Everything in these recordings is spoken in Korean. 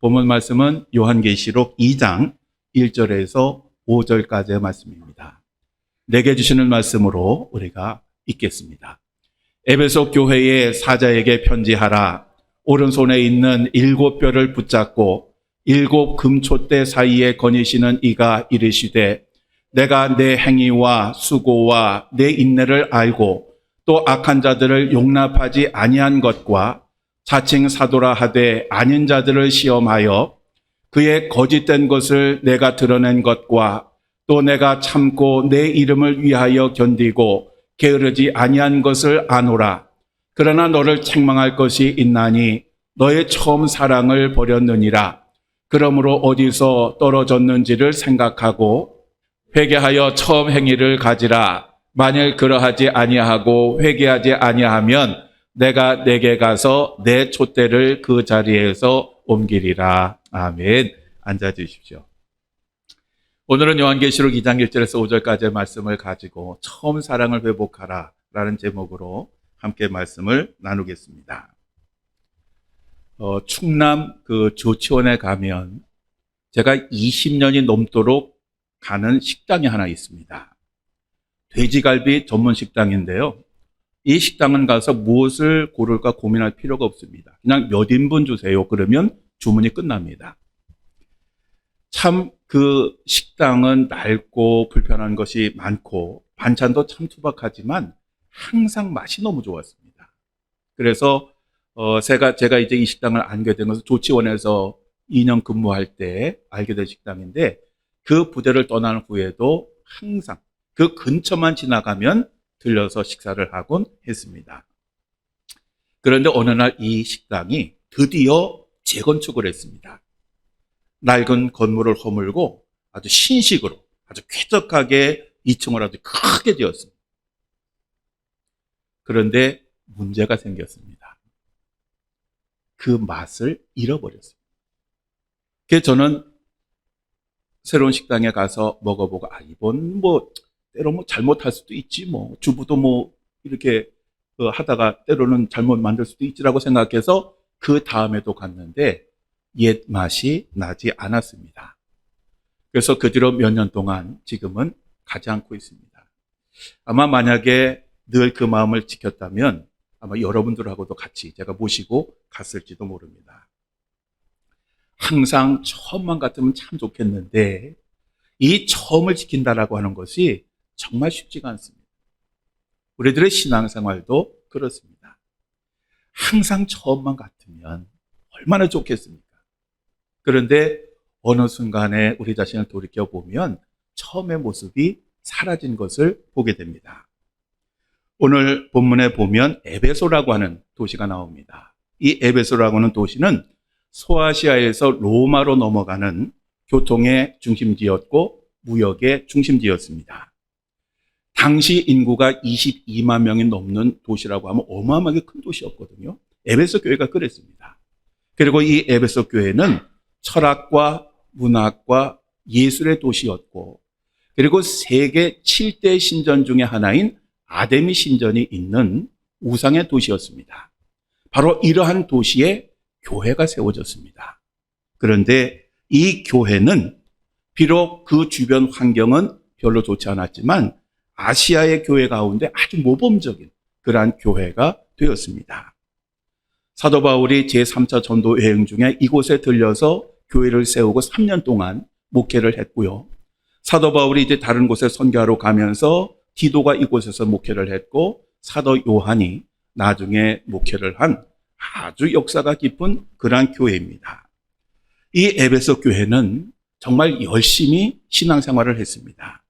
본문 말씀은 요한계시록 2장 1절에서 5절까지의 말씀입니다. 내게 주시는 말씀으로 우리가 읽겠습니다. 에베소 교회의 사자에게 편지하라. 오른손에 있는 7뼈를 붙잡고 7 금촛대 사이에 거니시는 이가 이르시되 내가 내 행위와 수고와 내 인내를 알고 또 악한 자들을 용납하지 아니한 것과 자칭 사도라 하되 아닌 자들을 시험하여 그의 거짓된 것을 내가 드러낸 것과 또 내가 참고 내 이름을 위하여 견디고 게으르지 아니한 것을 아노라. 그러나 너를 책망할 것이 있나니 너의 처음 사랑을 버렸느니라. 그러므로 어디서 떨어졌는지를 생각하고 회개하여 처음 행위를 가지라. 만일 그러하지 아니하고 회개하지 아니하면 내가 내게 가서 내 촛대를 그 자리에서 옮기리라. 아멘. 앉아 주십시오. 오늘은 요한계시록 2장 1절에서 5절까지의 말씀을 가지고 처음 사랑을 회복하라 라는 제목으로 함께 말씀을 나누겠습니다. 충남 조치원에 가면 제가 20년이 넘도록 가는 식당이 하나 있습니다. 돼지갈비 전문 식당인데요. 이 식당은 가서 무엇을 고를까 고민할 필요가 없습니다. 그냥 몇 인분 주세요. 그러면 주문이 끝납니다. 참 그 식당은 낡고 불편한 것이 많고 반찬도 참 투박하지만 항상 맛이 너무 좋았습니다. 그래서 제가 이제 이 식당을 알게 된 것은 조치원에서 2년 근무할 때 알게 된 식당인데 그 부대를 떠난 후에도 항상 그 근처만 지나가면 들려서 식사를 하곤 했습니다. 그런데 어느 날 이 식당이 드디어 재건축을 했습니다. 낡은 건물을 허물고 아주 신식으로 아주 쾌적하게 2층을 아주 크게 지었습니다. 그런데 문제가 생겼습니다. 그 맛을 잃어버렸습니다. 그래서 저는 새로운 식당에 가서 먹어보고 이번 때로 잘못할 수도 있지 주부도 이렇게 하다가 때로는 잘못 만들 수도 있지라고 생각해서 그 다음에도 갔는데 옛 맛이 나지 않았습니다. 그래서 그 뒤로 몇 년 동안 지금은 가지 않고 있습니다. 아마 만약에 늘 그 마음을 지켰다면 아마 여러분들하고도 같이 제가 모시고 갔을지도 모릅니다. 항상 처음만 같으면 참 좋겠는데 이 처음을 지킨다라고 하는 것이 정말 쉽지가 않습니다. 우리들의 신앙생활도 그렇습니다. 항상 처음만 같으면 얼마나 좋겠습니까? 그런데 어느 순간에 우리 자신을 돌이켜보면 처음의 모습이 사라진 것을 보게 됩니다. 오늘 본문에 보면 에베소라고 하는 도시가 나옵니다. 이 에베소라고 하는 도시는 소아시아에서 로마로 넘어가는 교통의 중심지였고 무역의 중심지였습니다. 당시 인구가 22만 명이 넘는 도시라고 하면 어마어마하게 큰 도시였거든요. 에베소 교회가 그랬습니다. 그리고 이 에베소 교회는 철학과 문학과 예술의 도시였고 그리고 세계 7대 신전 중에 하나인 아데미 신전이 있는 우상의 도시였습니다. 바로 이러한 도시에 교회가 세워졌습니다. 그런데 이 교회는 비록 그 주변 환경은 별로 좋지 않았지만 아시아의 교회 가운데 아주 모범적인 그러한 교회가 되었습니다. 사도 바울이 제3차 전도 여행 중에 이곳에 들려서 교회를 세우고 3년 동안 목회를 했고요. 사도 바울이 이제 다른 곳에 선교하러 가면서 디도가 이곳에서 목회를 했고 사도 요한이 나중에 목회를 한 아주 역사가 깊은 그러한 교회입니다. 이 에베소 교회는 정말 열심히 신앙생활을 했습니다.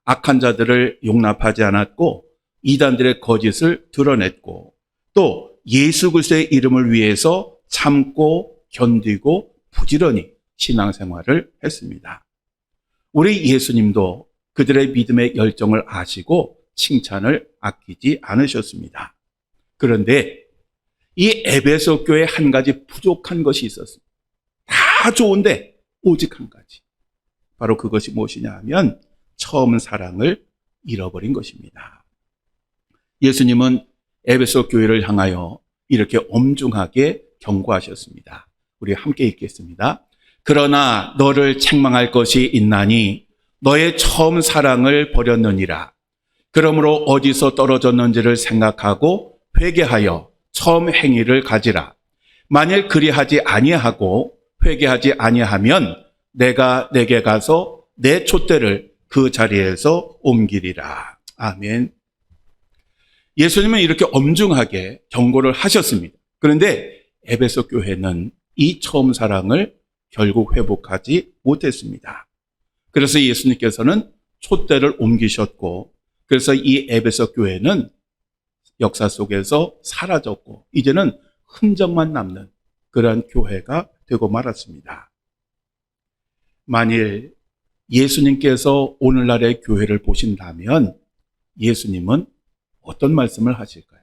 악한 자들을 용납하지 않았고 이단들의 거짓을 드러냈고 또 예수 그리스도의 이름을 위해서 참고 견디고 부지런히 신앙생활을 했습니다. 우리 예수님도 그들의 믿음의 열정을 아시고 칭찬을 아끼지 않으셨습니다. 그런데 이 에베소 교회에 한 가지 부족한 것이 있었습니다. 다 좋은데 오직 한 가지. 바로 그것이 무엇이냐 하면 처음 사랑을 잃어버린 것입니다. 예수님은 에베소 교회를 향하여 이렇게 엄중하게 경고하셨습니다. 우리 함께 읽겠습니다. 그러나 너를 책망할 것이 있나니 너의 처음 사랑을 버렸느니라. 그러므로 어디서 떨어졌는지를 생각하고 회개하여 처음 행위를 가지라. 만일 그리하지 아니하고 회개하지 아니하면 내가 내게 가서 내 촛대를 그 자리에서 옮기리라. 아멘. 예수님은 이렇게 엄중하게 경고를 하셨습니다. 그런데 에베소 교회는 이 처음 사랑을 결국 회복하지 못했습니다. 그래서 예수님께서는 촛대를 옮기셨고, 그래서 이 에베소 교회는 역사 속에서 사라졌고 이제는 흔적만 남는 그러한 교회가 되고 말았습니다. 만일 예수님께서 오늘날의 교회를 보신다면 예수님은 어떤 말씀을 하실까요?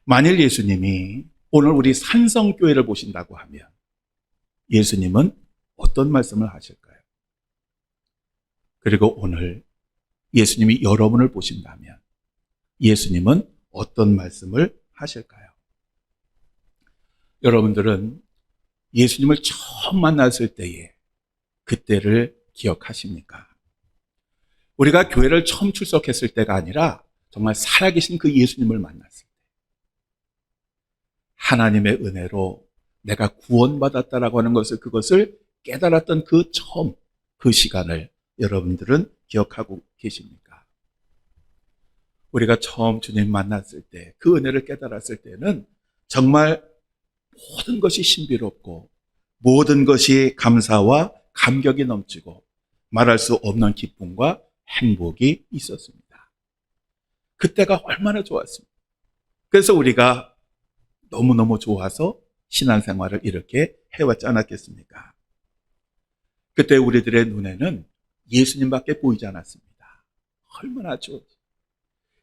만일 예수님이 오늘 우리 산성교회를 보신다고 하면 예수님은 어떤 말씀을 하실까요? 그리고 오늘 예수님이 여러분을 보신다면 예수님은 어떤 말씀을 하실까요? 여러분들은 예수님을 처음 만났을 때에 그때를 기억하십니까? 우리가 교회를 처음 출석했을 때가 아니라 정말 살아계신 그 예수님을 만났을 때, 하나님의 은혜로 내가 구원받았다라고 하는 그것을 깨달았던 그 처음, 그 시간을 여러분들은 기억하고 계십니까? 우리가 처음 주님 만났을 때, 그 은혜를 깨달았을 때는 정말 모든 것이 신비롭고 모든 것이 감사와 감격이 넘치고 말할 수 없는 기쁨과 행복이 있었습니다. 그때가 얼마나 좋았습니까? 그래서 우리가 너무너무 좋아서 신앙생활을 이렇게 해왔지 않았겠습니까? 그때 우리들의 눈에는 예수님밖에 보이지 않았습니다. 얼마나 좋은지.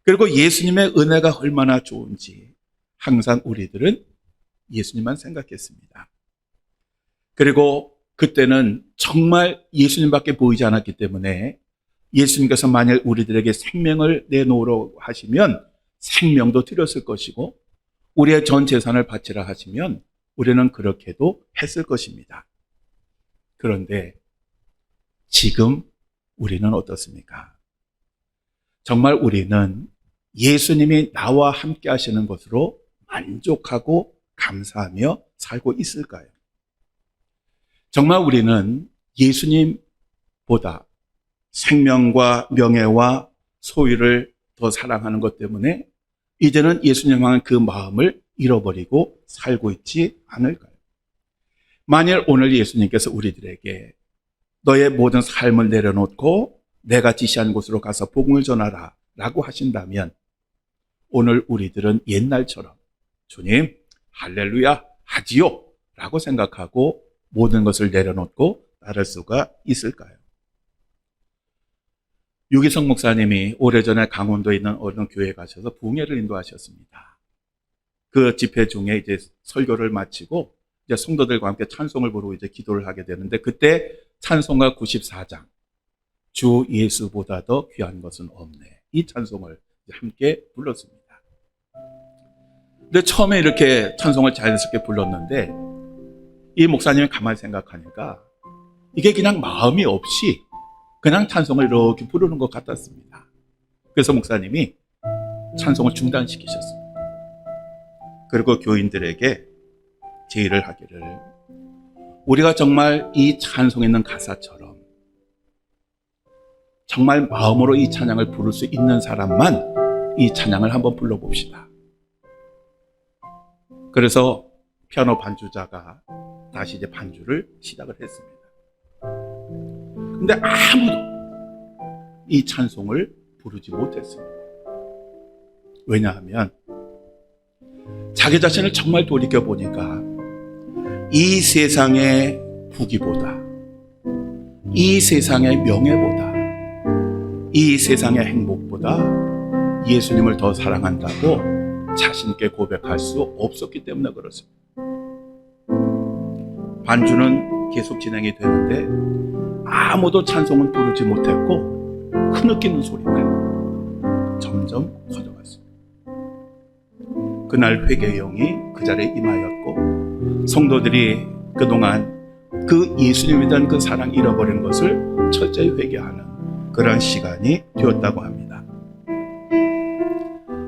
그리고 예수님의 은혜가 얼마나 좋은지 항상 우리들은 예수님만 생각했습니다. 그리고 그때는 정말 예수님밖에 보이지 않았기 때문에 예수님께서 만약 우리들에게 생명을 내놓으라고 하시면 생명도 드렸을 것이고 우리의 전 재산을 바치라 하시면 우리는 그렇게도 했을 것입니다. 그런데 지금 우리는 어떻습니까? 정말 우리는 예수님이 나와 함께 하시는 것으로 만족하고 감사하며 살고 있을까요? 정말 우리는 예수님보다 생명과 명예와 소유를 더 사랑하는 것 때문에 이제는 예수님 향한 그 마음을 잃어버리고 살고 있지 않을까요? 만일 오늘 예수님께서 우리들에게 너의 모든 삶을 내려놓고 내가 지시한 곳으로 가서 복음을 전하라 라고 하신다면 오늘 우리들은 옛날처럼 주님 할렐루야 하지요 라고 생각하고 모든 것을 내려놓고 따를 수가 있을까요? 유기성 목사님이 오래전에 강원도에 있는 어느 교회에 가셔서 부흥회를 인도하셨습니다. 그 집회 중에 이제 설교를 마치고 이제 성도들과 함께 찬송을 부르고 이제 기도를 하게 되는데 그때 찬송가 94장 주 예수보다 더 귀한 것은 없네, 이 찬송을 함께 불렀습니다. 근데 처음에 이렇게 찬송을 자연스럽게 불렀는데 이 목사님이 가만히 생각하니까 이게 그냥 마음이 없이 그냥 찬송을 이렇게 부르는 것 같았습니다. 그래서 목사님이 찬송을 중단시키셨습니다. 그리고 교인들에게 제의를 하기를, 우리가 정말 이 찬송에 있는 가사처럼 정말 마음으로 이 찬양을 부를 수 있는 사람만 이 찬양을 한번 불러봅시다. 그래서 피아노 반주자가 다시 이제 반주를 시작을 했습니다. 근데 아무도 이 찬송을 부르지 못했습니다. 왜냐하면 자기 자신을 정말 돌이켜보니까 이 세상의 부귀보다, 이 세상의 명예보다, 이 세상의 행복보다 예수님을 더 사랑한다고 자신있게 고백할 수 없었기 때문에 그렇습니다. 반주는 계속 진행이 되는데 아무도 찬송은 부르지 못했고 흐느끼는 소리가 점점 커져갔습니다. 그날 회개의 영이 그 자리에 임하였고 성도들이 그동안 그 예수님에 대한 그 사랑 잃어버린 것을 철저히 회개하는 그런 시간이 되었다고 합니다.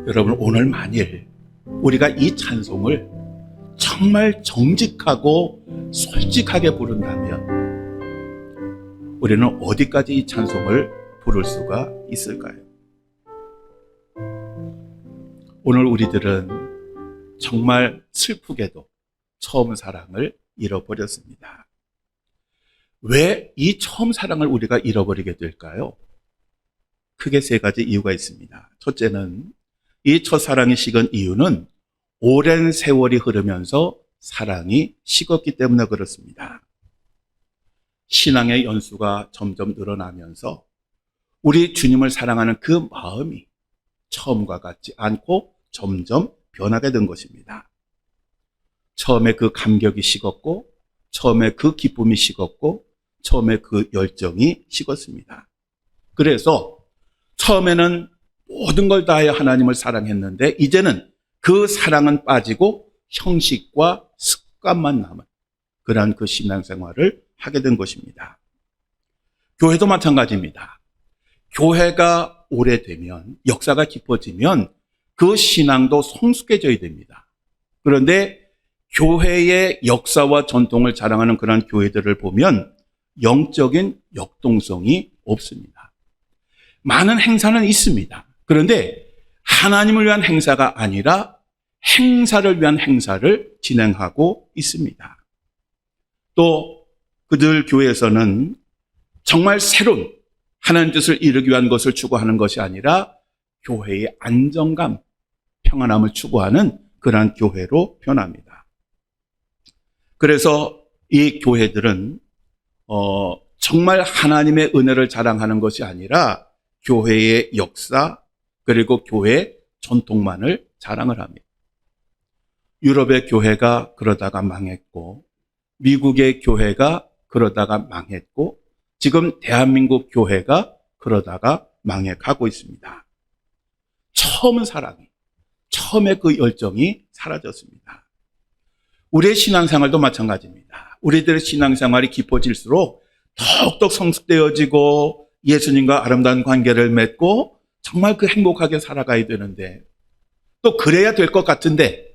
여러분, 오늘 만일 우리가 이 찬송을 정말 정직하고 솔직하게 부른다면 우리는 어디까지 이 찬송을 부를 수가 있을까요? 오늘 우리들은 정말 슬프게도 처음 사랑을 잃어버렸습니다. 왜 이 처음 사랑을 우리가 잃어버리게 될까요? 크게 세 가지 이유가 있습니다. 첫째는 이 첫사랑이 식은 이유는 오랜 세월이 흐르면서 사랑이 식었기 때문에 그렇습니다. 신앙의 연수가 점점 늘어나면서 우리 주님을 사랑하는 그 마음이 처음과 같지 않고 점점 변하게 된 것입니다. 처음에 그 감격이 식었고, 처음에 그 기쁨이 식었고, 처음에 그 열정이 식었습니다. 그래서 처음에는 모든 걸 다하여 하나님을 사랑했는데 이제는 그 사랑은 빠지고 형식과 습관만 남은 그러한 그 신앙생활을 하게 된 것입니다. 교회도 마찬가지입니다. 교회가 오래되면, 역사가 깊어지면 그 신앙도 성숙해져야 됩니다. 그런데 교회의 역사와 전통을 자랑하는 그런 교회들을 보면 영적인 역동성이 없습니다. 많은 행사는 있습니다. 그런데 하나님을 위한 행사가 아니라 행사를 위한 행사를 진행하고 있습니다. 또 그들 교회에서는 정말 새로운 하나님 뜻을 이루기 위한 것을 추구하는 것이 아니라 교회의 안정감, 평안함을 추구하는 그러한 교회로 변합니다. 그래서 이 교회들은 정말 하나님의 은혜를 자랑하는 것이 아니라 교회의 역사 그리고 교회의 전통만을 자랑을 합니다. 유럽의 교회가 그러다가 망했고, 미국의 교회가 그러다가 망했고, 지금 대한민국 교회가 그러다가 망해가고 있습니다. 처음 사랑이, 처음에 그 열정이 사라졌습니다. 우리의 신앙생활도 마찬가지입니다. 우리들의 신앙생활이 깊어질수록 더욱더 성숙되어지고 예수님과 아름다운 관계를 맺고 정말 그 행복하게 살아가야 되는데, 또 그래야 될 것 같은데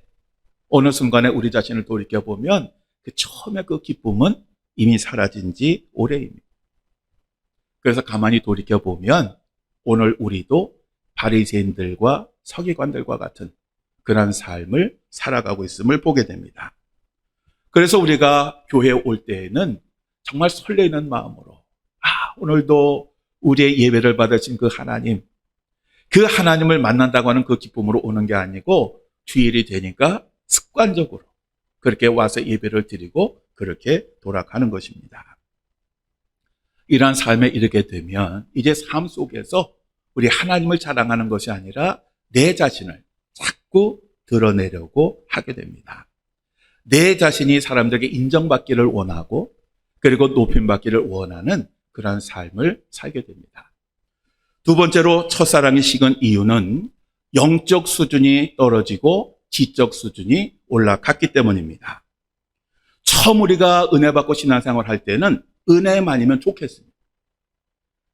어느 순간에 우리 자신을 돌이켜보면 그 처음에 그 기쁨은 이미 사라진 지 오래입니다. 그래서 가만히 돌이켜보면 오늘 우리도 바리새인들과 서기관들과 같은 그런 삶을 살아가고 있음을 보게 됩니다. 그래서 우리가 교회에 올 때에는 정말 설레는 마음으로 오늘도 우리의 예배를 받으신 그 하나님을 만난다고 하는 그 기쁨으로 오는 게 아니고 주일이 되니까 습관적으로 그렇게 와서 예배를 드리고 그렇게 돌아가는 것입니다. 이러한 삶에 이르게 되면 이제 삶 속에서 우리 하나님을 자랑하는 것이 아니라 내 자신을 자꾸 드러내려고 하게 됩니다. 내 자신이 사람들에게 인정받기를 원하고 그리고 높임받기를 원하는 그러한 삶을 살게 됩니다. 두 번째로 첫사랑이 식은 이유는 영적 수준이 떨어지고 지적 수준이 올라갔기 때문입니다. 처음 우리가 은혜 받고 신앙생활 할 때는 은혜만이면 좋겠습니다.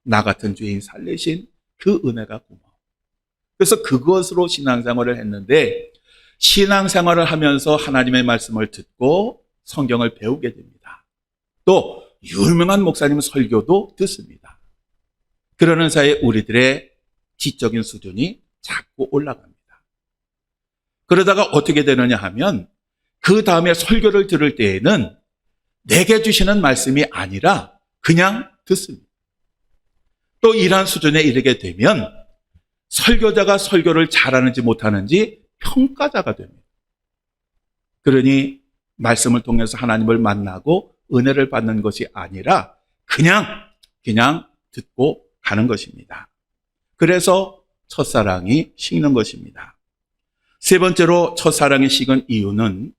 나 같은 죄인 살리신 그 은혜가 고마워. 그래서 그것으로 신앙생활을 했는데 신앙생활을 하면서 하나님의 말씀을 듣고 성경을 배우게 됩니다. 또 유명한 목사님 설교도 듣습니다. 그러는 사이에 우리들의 지적인 수준이 자꾸 올라갑니다. 그러다가 어떻게 되느냐 하면 그 다음에 설교를 들을 때에는 내게 주시는 말씀이 아니라 그냥 듣습니다. 또 이러한 수준에 이르게 되면 설교자가 설교를 잘하는지 못하는지 평가자가 됩니다. 그러니 말씀을 통해서 하나님을 만나고 은혜를 받는 것이 아니라 그냥 듣고 가는 것입니다. 그래서 첫사랑이 식는 것입니다. 세 번째로 첫사랑이 식은 이유는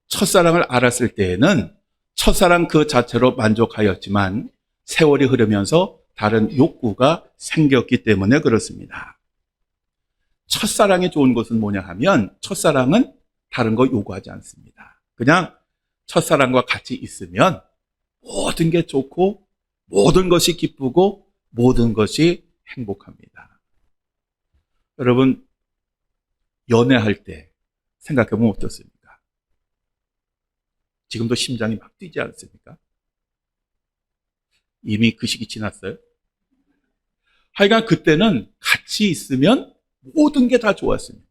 첫사랑을 알았을 때에는 첫사랑 그 자체로 만족하였지만 세월이 흐르면서 다른 욕구가 생겼기 때문에 그렇습니다. 첫사랑이 좋은 것은 뭐냐 하면 첫사랑은 다른 거 요구하지 않습니다. 그냥 첫사랑과 같이 있으면 모든 게 좋고 모든 것이 기쁘고 모든 것이 행복합니다. 여러분, 연애할 때 생각해보면 어떻습니까? 지금도 심장이 막 뛰지 않습니까? 이미 그 시기 지났어요? 하여간 그때는 같이 있으면 모든 게 다 좋았습니다.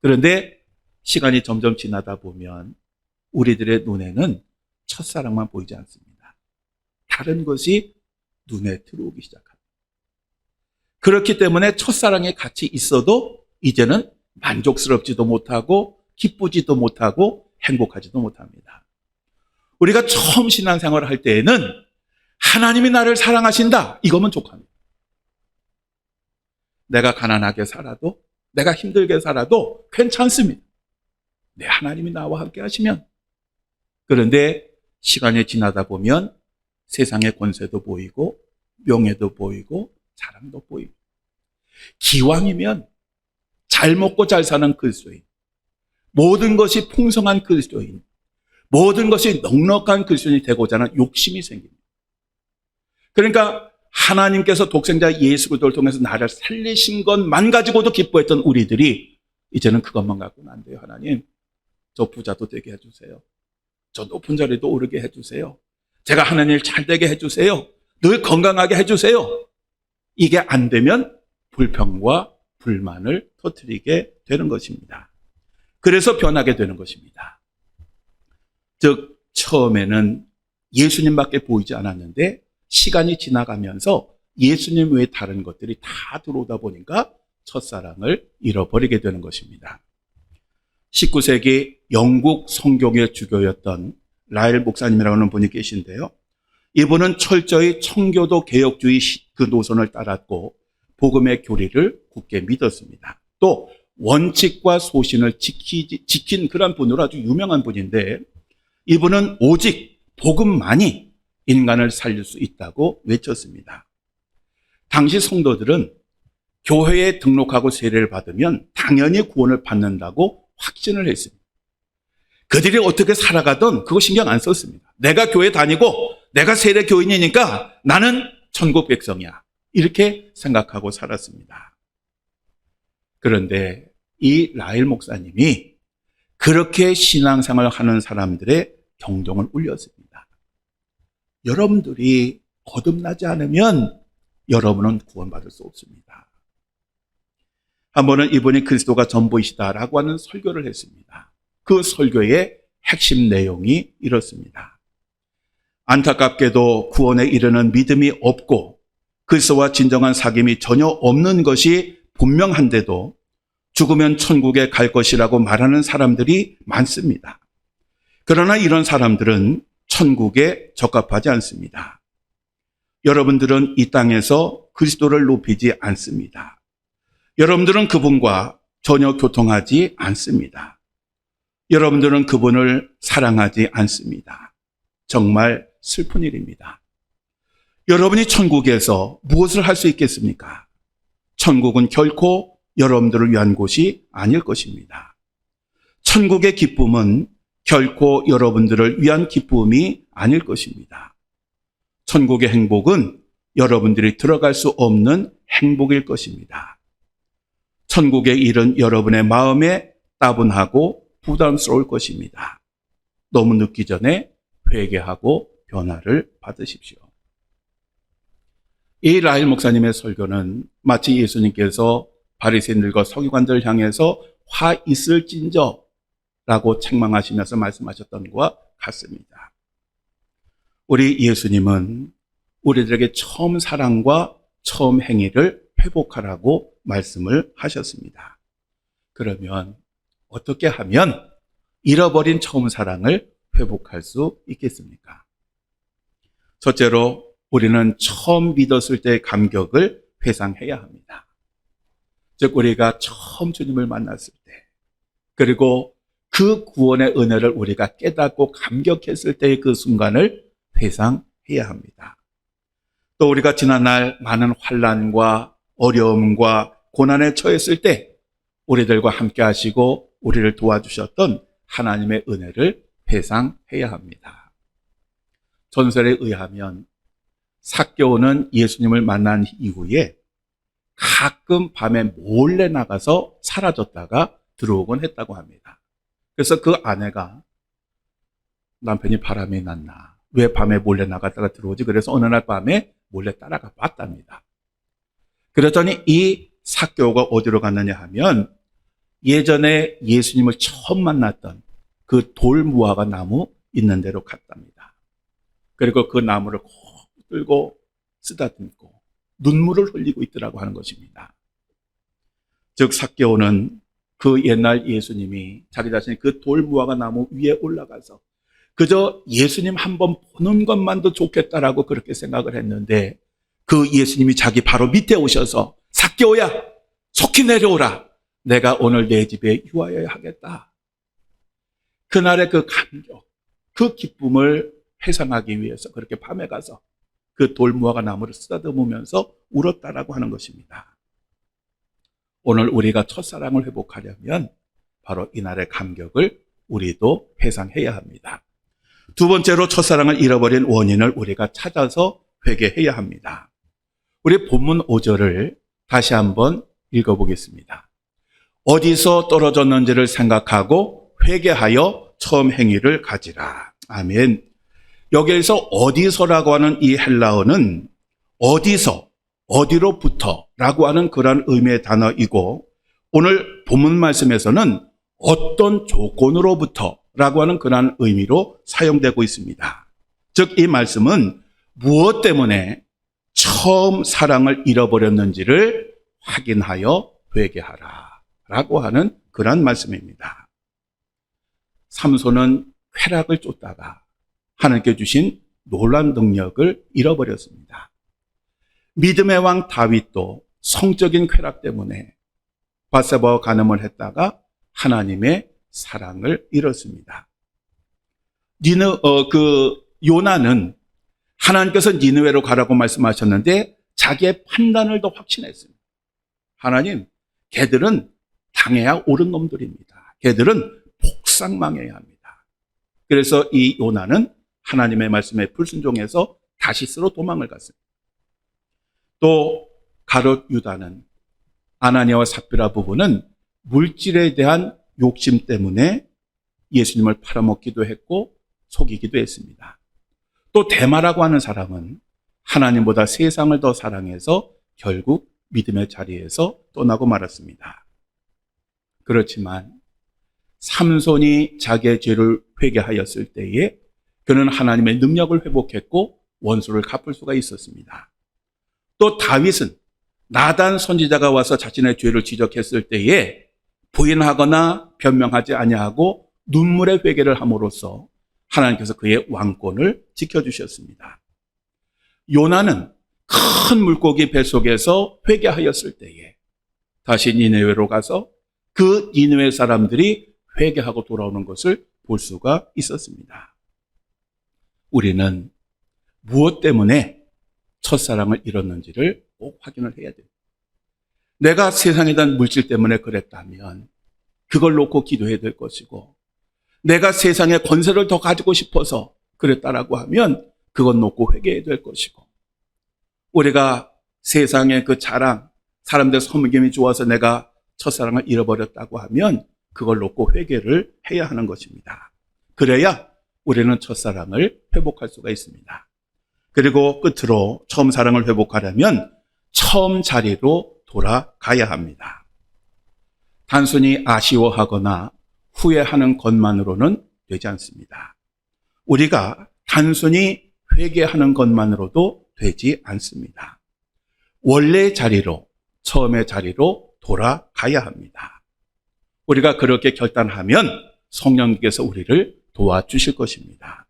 그런데 시간이 점점 지나다 보면 우리들의 눈에는 첫사랑만 보이지 않습니다. 다른 것이 눈에 들어오기 시작합니다. 그렇기 때문에 첫사랑에 같이 있어도 이제는 만족스럽지도 못하고 기쁘지도 못하고 행복하지도 못합니다. 우리가 처음 신앙생활을 할 때에는 하나님이 나를 사랑하신다, 이거면 족합니다. 내가 가난하게 살아도, 내가 힘들게 살아도 괜찮습니다. 내 하나님이 나와 함께 하시면. 그런데 시간이 지나다 보면 세상의 권세도 보이고 명예도 보이고 자랑도 보이고, 기왕이면 잘 먹고 잘 사는 그리스도인, 모든 것이 풍성한 그리스도인, 모든 것이 넉넉한 그리스도인이 되고자 하는 욕심이 생깁니다. 그러니까 하나님께서 독생자 예수 그리스도를 통해서 나를 살리신 것만 가지고도 기뻐했던 우리들이 이제는 그것만 갖고는 안 돼요. 하나님, 저 부자도 되게 해주세요. 저 높은 자리도 오르게 해주세요. 제가 하는 일 잘 되게 해주세요. 늘 건강하게 해주세요. 이게 안 되면 불평과 불만을 터뜨리게 되는 것입니다. 그래서 변하게 되는 것입니다. 즉, 처음에는 예수님밖에 보이지 않았는데 시간이 지나가면서 예수님 외에 다른 것들이 다 들어오다 보니까 첫사랑을 잃어버리게 되는 것입니다. 19세기 영국 성경의 주교였던 라일 목사님이라고 하는 분이 계신데요. 이분은 철저히 청교도 개혁주의 그 노선을 따랐고 복음의 교리를 굳게 믿었습니다. 또 원칙과 소신을 지킨 그런 분으로 아주 유명한 분인데, 이분은 오직 복음만이 인간을 살릴 수 있다고 외쳤습니다. 당시 성도들은 교회에 등록하고 세례를 받으면 당연히 구원을 받는다고 확신을 했습니다. 그들이 어떻게 살아가든 그거 신경 안 썼습니다. 내가 교회 다니고 내가 세례 교인이니까 나는 천국 백성이야, 이렇게 생각하고 살았습니다. 그런데 이 라일 목사님이 그렇게 신앙생활을 하는 사람들의 경종을 울렸습니다. 여러분들이 거듭나지 않으면 여러분은 구원받을 수 없습니다. 한 번은 이분이 그리스도가 전부이시다라고 하는 설교를 했습니다. 그 설교의 핵심 내용이 이렇습니다. 안타깝게도 구원에 이르는 믿음이 없고 그리스도와 진정한 사귐이 전혀 없는 것이 분명한데도 죽으면 천국에 갈 것이라고 말하는 사람들이 많습니다. 그러나 이런 사람들은 천국에 적합하지 않습니다. 여러분들은 이 땅에서 그리스도를 높이지 않습니다. 여러분들은 그분과 전혀 교통하지 않습니다. 여러분들은 그분을 사랑하지 않습니다. 정말 슬픈 일입니다. 여러분이 천국에서 무엇을 할 수 있겠습니까? 천국은 결코 여러분들을 위한 곳이 아닐 것입니다. 천국의 기쁨은 결코 여러분들을 위한 기쁨이 아닐 것입니다. 천국의 행복은 여러분들이 들어갈 수 없는 행복일 것입니다. 천국의 일은 여러분의 마음에 따분하고 부담스러울 것입니다. 너무 늦기 전에 회개하고 변화를 받으십시오. 이 라일 목사님의 설교는 마치 예수님께서 바리새인들과 서기관들을 향해서 화 있을진저라고 책망하시면서 말씀하셨던 것과 같습니다. 우리 예수님은 우리들에게 처음 사랑과 처음 행위를 회복하라고 말씀을 하셨습니다. 그러면 어떻게 하면 잃어버린 처음 사랑을 회복할 수 있겠습니까? 첫째로 우리는 처음 믿었을 때의 감격을 회상해야 합니다. 즉, 우리가 처음 주님을 만났을 때, 그리고 그 구원의 은혜를 우리가 깨닫고 감격했을 때의 그 순간을 회상해야 합니다. 또 우리가 지난날 많은 환난과 어려움과 고난에 처했을 때 우리들과 함께 하시고 우리를 도와주셨던 하나님의 은혜를 회상해야 합니다. 전설에 의하면 삭개오는 예수님을 만난 이후에 가끔 밤에 몰래 나가서 사라졌다가 들어오곤 했다고 합니다. 그래서 그 아내가 남편이 바람이 났나? 왜 밤에 몰래 나갔다가 들어오지? 그래서 어느 날 밤에 몰래 따라가 봤답니다. 그랬더니 이 삭개오가 어디로 갔느냐 하면 예전에 예수님을 처음 만났던 그 돌무화과 나무 있는 데로 갔답니다. 그리고 그 나무를 꼭 들고 쓰다듬고 눈물을 흘리고 있더라고 하는 것입니다. 즉 삭개오는 그 옛날 예수님이 자기 자신이 그 돌무화과 나무 위에 올라가서 그저 예수님 한번 보는 것만도 좋겠다라고 그렇게 생각을 했는데 그 예수님이 자기 바로 밑에 오셔서 삭개오야 속히 내려오라. 내가 오늘 내 집에 유하여야 하겠다. 그날의 그 감격, 그 기쁨을 회상하기 위해서 그렇게 밤에 가서 그 돌무화과 나무를 쓰다듬으면서 울었다라고 하는 것입니다. 오늘 우리가 첫사랑을 회복하려면 바로 이날의 감격을 우리도 회상해야 합니다. 두 번째로 첫사랑을 잃어버린 원인을 우리가 찾아서 회개해야 합니다. 우리 본문 5절을 다시 한번 읽어보겠습니다. 어디서 떨어졌는지를 생각하고 회개하여 처음 행위를 가지라. 아멘. 여기에서 어디서라고 하는 이 헬라어는 어디서, 어디로부터 라고 하는 그런 의미의 단어이고 오늘 본문 말씀에서는 어떤 조건으로부터 라고 하는 그런 의미로 사용되고 있습니다. 즉 이 말씀은 무엇 때문에 처음 사랑을 잃어버렸는지를 확인하여 회개하라 라고 하는 그런 말씀입니다. 삼손은 쾌락을 쫓다가 하나님께 주신 놀라운 능력을 잃어버렸습니다. 믿음의 왕 다윗도 성적인 쾌락 때문에 밧세바와 간음을 했다가 하나님의 사랑을 잃었습니다. 요나는 하나님께서 니느웨로 가라고 말씀하셨는데 자기의 판단을 더 확신했습니다. 하나님, 걔들은 당해야 옳은 놈들입니다. 걔들은 폭삭망해야 합니다. 그래서 이 요나는 하나님의 말씀에 불순종해서 다시스로 도망을 갔습니다. 또 가롯 유다는 아나니아와 삽비라 부부는 물질에 대한 욕심 때문에 예수님을 팔아먹기도 했고 속이기도 했습니다. 또 데마라고 하는 사람은 하나님보다 세상을 더 사랑해서 결국 믿음의 자리에서 떠나고 말았습니다. 그렇지만 삼손이 자기의 죄를 회개하였을 때에 그는 하나님의 능력을 회복했고 원수를 갚을 수가 있었습니다. 또 다윗은 나단 선지자가 와서 자신의 죄를 지적했을 때에 부인하거나 변명하지 아니하고 눈물의 회개를 함으로써 하나님께서 그의 왕권을 지켜주셨습니다. 요나는 큰 물고기 뱃속에서 회개하였을 때에 다시 니느웨로 가서 그 니느웨 사람들이 회개하고 돌아오는 것을 볼 수가 있었습니다. 우리는 무엇 때문에 첫사랑을 잃었는지를 꼭 확인을 해야 됩니다. 내가 세상에 대한 물질 때문에 그랬다면 그걸 놓고 기도해야 될 것이고 내가 세상의 권세를 더 가지고 싶어서 그랬다라고 하면 그건 놓고 회개해야 될 것이고 우리가 세상의 그 자랑, 사람들 섬김이 좋아서 내가 첫사랑을 잃어버렸다고 하면 그걸 놓고 회개를 해야 하는 것입니다. 그래야 우리는 첫사랑을 회복할 수가 있습니다. 그리고 끝으로 처음 사랑을 회복하려면 처음 자리로 돌아가야 합니다. 단순히 아쉬워하거나 후회하는 것만으로는 되지 않습니다. 우리가 단순히 회개하는 것만으로도 되지 않습니다. 원래의 자리로, 처음의 자리로 돌아가야 합니다. 우리가 그렇게 결단하면 성령님께서 우리를 도와주실 것입니다.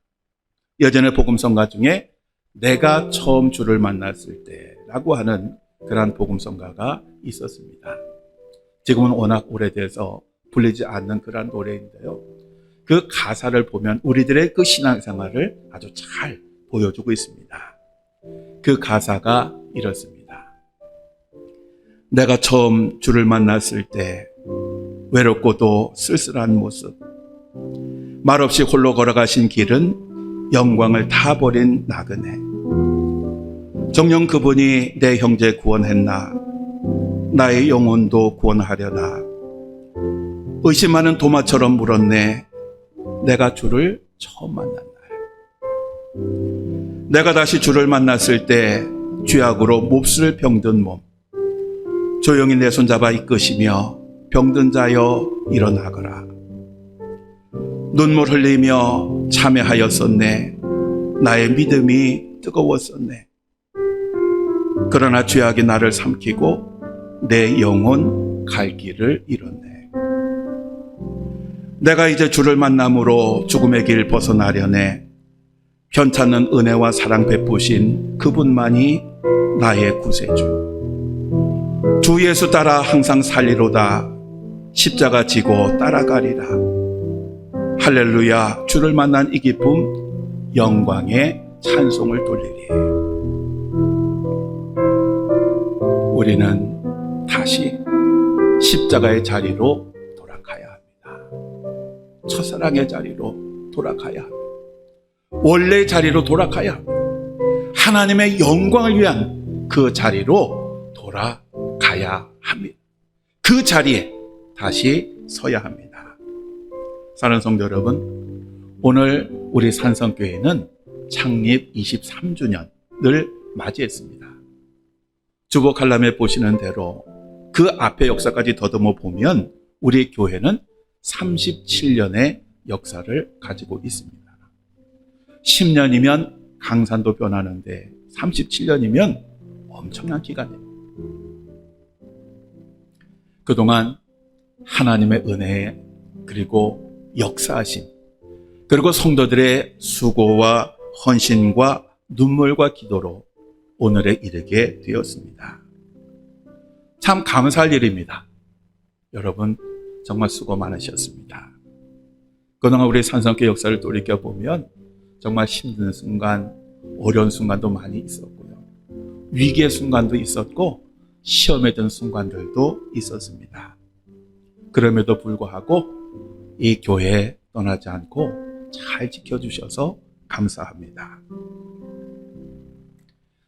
예전에 복음성가 중에 내가 처음 주를 만났을 때라고 하는 그러한 복음성가가 있었습니다. 지금은 워낙 오래돼서 불리지 않는 그러한 노래인데요. 그 가사를 보면 우리들의 그 신앙생활을 아주 잘 보여주고 있습니다. 그 가사가 이렇습니다. 내가 처음 주를 만났을 때 외롭고도 쓸쓸한 모습, 말없이 홀로 걸어가신 길은 영광을 다 버린 나그네. 정녕 그분이 내 형제 구원했나, 나의 영혼도 구원하려나. 의심하는 도마처럼 물었네. 내가 주를 처음 만난 날. 내가 다시 주를 만났을 때 죄악으로 몹쓸 병든 몸, 조용히 내 손잡아 이끄시며 병든 자여 일어나거라. 눈물 흘리며 참회하였었네. 나의 믿음이 뜨거웠었네. 그러나 죄악이 나를 삼키고 내 영혼 갈 길을 잃었네. 내가 이제 주를 만남으로 죽음의 길 벗어나려네. 편찮는 은혜와 사랑 베푸신 그분만이 나의 구세주. 주 예수 따라 항상 살리로다. 십자가 지고 따라가리라. 할렐루야. 주를 만난 이 기쁨, 영광의 찬송을 돌리리. 우리는 다시 십자가의 자리로 돌아가야 합니다. 첫사랑의 자리로 돌아가야 합니다. 원래의 자리로 돌아가야 합니다. 하나님의 영광을 위한 그 자리로 돌아가야 합니다. 그 자리에 다시 서야 합니다. 사랑하는 성도 여러분, 오늘 우리 산성교회는 창립 23주년을 맞이했습니다. 주보 칼럼에 보시는 대로 그 앞의 역사까지 더듬어 보면 우리 교회는 37년의 역사를 가지고 있습니다. 10년이면 강산도 변하는데 37년이면 엄청난 기간이에요. 그동안 하나님의 은혜, 그리고 역사하심, 그리고 성도들의 수고와 헌신과 눈물과 기도로 오늘에 이르게 되었습니다. 참 감사할 일입니다. 여러분 정말 수고 많으셨습니다. 그동안 우리 산성교회 역사를 돌이켜보면 정말 힘든 순간, 어려운 순간도 많이 있었고요. 위기의 순간도 있었고 시험에 든 순간들도 있었습니다. 그럼에도 불구하고 이 교회 떠나지 않고 잘 지켜주셔서 감사합니다.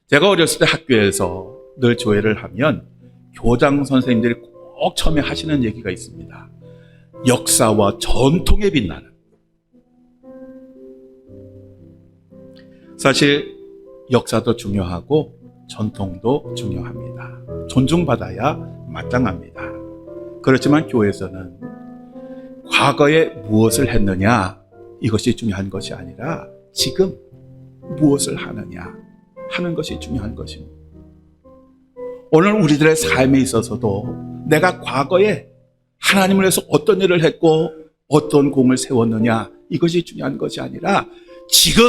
제가 어렸을 때 학교에서 늘 조회를 하면 교장 선생님들이 꼭 처음에 하시는 얘기가 있습니다. 역사와 전통에 빛나는. 사실 역사도 중요하고 전통도 중요합니다. 존중받아야 마땅합니다. 그렇지만 교회에서는 과거에 무엇을 했느냐, 이것이 중요한 것이 아니라 지금 무엇을 하느냐 하는 것이 중요한 것입니다. 오늘 우리들의 삶에 있어서도 내가 과거에 하나님을 위해서 어떤 일을 했고 어떤 공을 세웠느냐, 이것이 중요한 것이 아니라 지금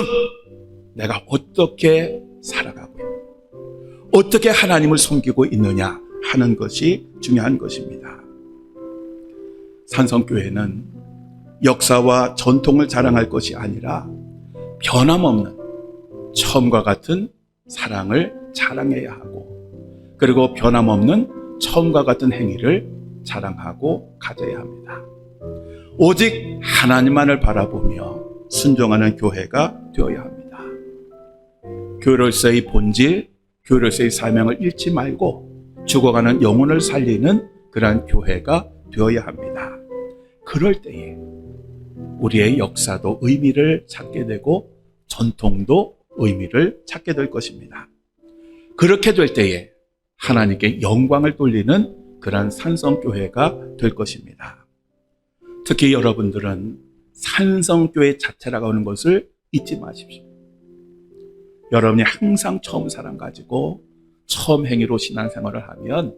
내가 어떻게 살아가고 있느냐, 어떻게 하나님을 섬기고 있느냐 하는 것이 중요한 것입니다. 산성교회는 역사와 전통을 자랑할 것이 아니라 변함없는 처음과 같은 사랑을 자랑해야 하고, 그리고 변함없는 처음과 같은 행위를 자랑하고 가져야 합니다. 오직 하나님만을 바라보며 순종하는 교회가 되어야 합니다. 교회로서의 본질, 교회로서의 사명을 잃지 말고 죽어가는 영혼을 살리는 그러한 교회가 되어야 합니다. 그럴 때에 우리의 역사도 의미를 찾게 되고 전통도 의미를 찾게 될 것입니다. 그렇게 될 때에 하나님께 영광을 돌리는 그러한 산성교회가 될 것입니다. 특히 여러분들은 산성교회 자체라고 하는 것을 잊지 마십시오. 여러분이 항상 처음 사랑 가지고 처음 행위로 신앙생활을 하면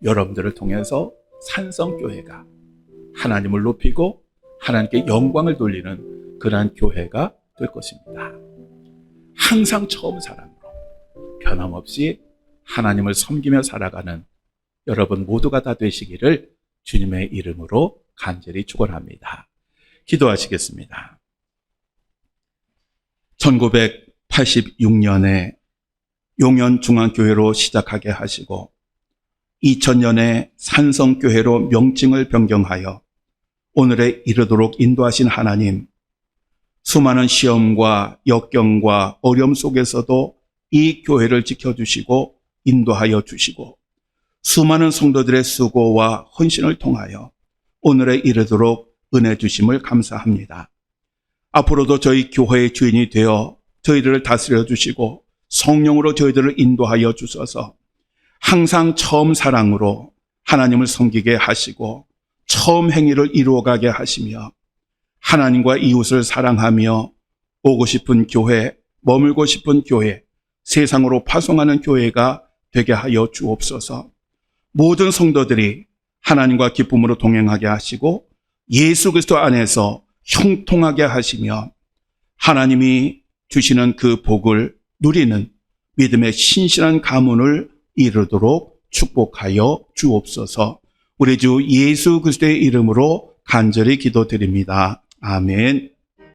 여러분들을 통해서 산성교회가 하나님을 높이고 하나님께 영광을 돌리는 그러한 교회가 될 것입니다. 항상 처음 사랑으로 변함없이 하나님을 섬기며 살아가는 여러분 모두가 다 되시기를 주님의 이름으로 간절히 축원합니다. 기도하시겠습니다. 1986년에 용현중앙교회로 시작하게 하시고 2000년에 산성교회로 명칭을 변경하여 오늘에 이르도록 인도하신 하나님, 수많은 시험과 역경과 어려움 속에서도 이 교회를 지켜주시고 인도하여 주시고 수많은 성도들의 수고와 헌신을 통하여 오늘에 이르도록 은혜 주심을 감사합니다. 앞으로도 저희 교회의 주인이 되어 저희들을 다스려 주시고 성령으로 저희들을 인도하여 주셔서 항상 처음 사랑으로 하나님을 섬기게 하시고 처음 행위를 이루어가게 하시며 하나님과 이웃을 사랑하며 오고 싶은 교회, 머물고 싶은 교회, 세상으로 파송하는 교회가 되게 하여 주옵소서. 모든 성도들이 하나님과 기쁨으로 동행하게 하시고 예수 그리스도 안에서 형통하게 하시며 하나님이 주시는 그 복을 누리는 믿음의 신실한 가문을 이루도록 축복하여 주옵소서. 우리 주 예수 그리스도의 이름으로 간절히 기도드립니다. 아멘.